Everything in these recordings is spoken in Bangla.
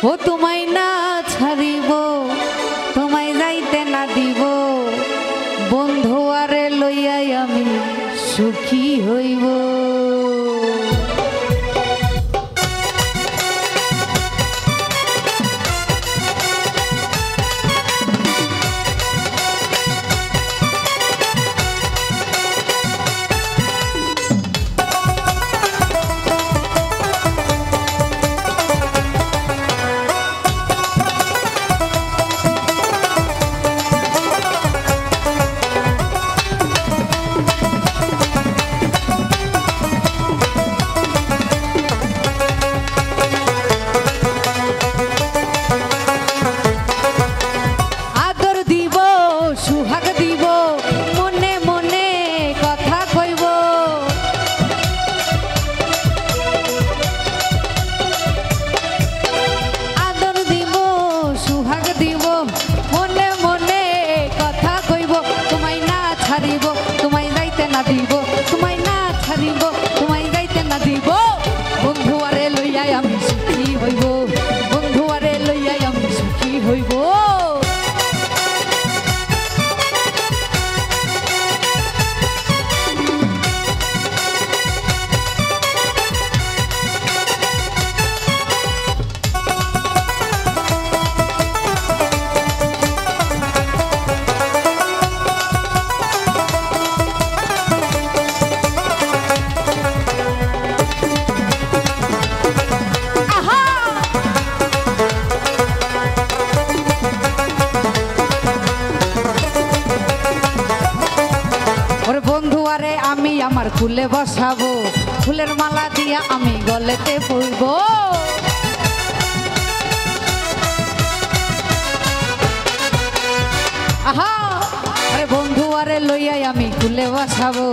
ও তোমায় না ছাড়িব, তোমায় যাইতে না দিব, বন্ধু আরে লইয়াই আমি সুখী হইব। আমি আমার ফুলে বসাবো, ফুলের মালা দিয়া আমি গলেতে পরব। আহা আরে বন্ধু আরে লইয়াই আমি ফুলে বসাবো,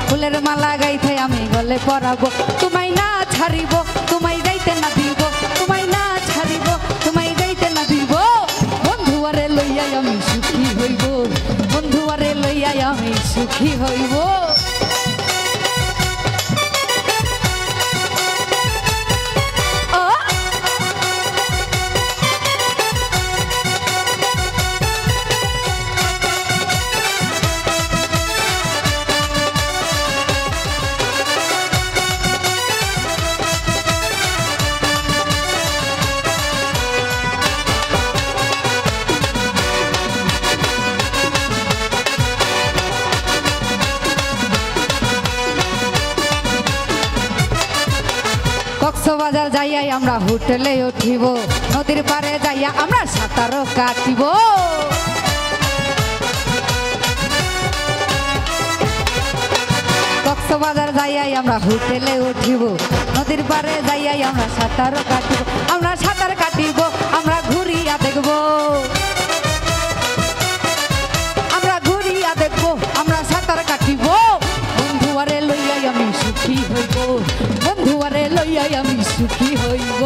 ফুলের মালা গাইতে আমি গলে পরাবো। তোমায় না ছাড়িব, তোমায় যাইতে না দিব, তোমায় না ছাড়িব, তোমায় যাইতে না দিব, বন্ধু আরে লইয়াই আমি সুখী হইব, বন্ধু আরে লইয়াই আমি সুখী হইব। কক্সবাজার যাইয়াই আমরা হোটেলে উঠিব, নদীর পারে যাইয়া আমরা সাঁতারও কাটিব। কক্সবাজার যাইয়াই আমরা হোটেলে উঠিব, নদীর পারে যাইয়াই আমরা সাঁতারও কাটিব। আমরা সাঁতার কাটিব, আমরা ঘুরিয়া দেখব, আমরা ঘুরিয়া দেখব, আমরা সাঁতার কাটিব, বন্ধু আরে লইয়াই আমি সুখী হইব, বন্ধু আরে লইয়াই আমি সুখী হইব।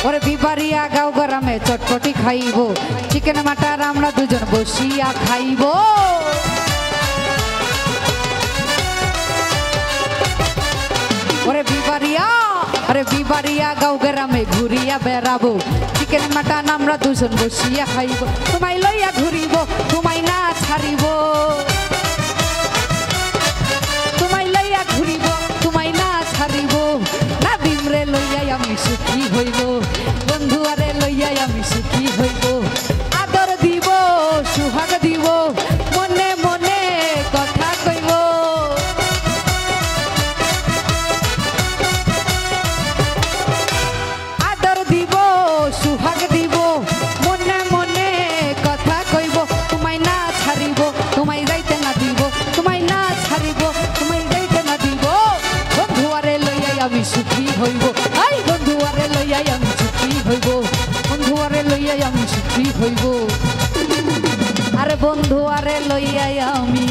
ওরে বিবারিয়া গাঁও গ্রামে চটপটি খাইব, চিকেন মাটার আমরা দুজন বসিয়া খাইব। ওরে বিবারিয়া গাঁও গ্রামে ঘুরিয়া বেড়াবো, চিকেন মাটান আমরা দুজন বসিয়া খাইব। তোমায় লইয়া ঘুরিব, তোমায় না ছাড়িব, তোমায় লইয়া ঘুরিব, তোমায় না ছাড়িব, না বিমরে লইয়াই আমি সুখী হইব, বন্ধু আরে লইয়াই আমি সুখী হইব। আদর দিব, সুহাগ দিব, মনে মনে কথা কইব, আদর দিব, সুহাগ দিব, মনে মনে কথা কইব। তোমায় না ছাড়িব, তোমায় যাইতে না দিব, তোমায় না ছাড়িব, তোমায় যাইতে না দিব, বন্ধু আরে লইয়াই আমি সুখী। খুশি হইব আরে বন্ধু আরে লইয়াই আমি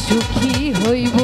সুখী হইব।